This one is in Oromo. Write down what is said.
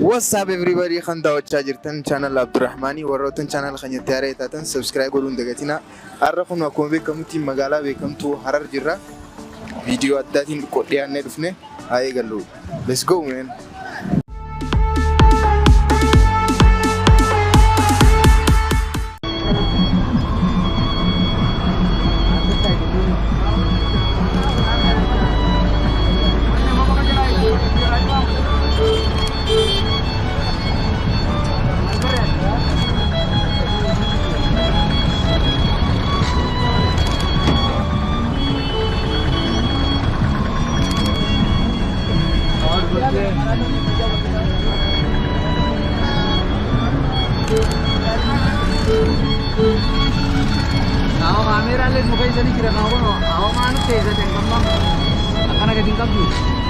What's up everybody خندا وتشاجرتن channel Abdurrahmani وروتن channel خنيا تياري تاتن subscribe قولون دقتنا أرخون وكم بكم تيم مقالة بكم تو حرر جرا فيديو أداتين كوديان ندفنه هاي قالوا let's go man. Now, camera lens mo kayo sa likod. Ako ano, tesa, tengkang bang. Akan agad yung kablo.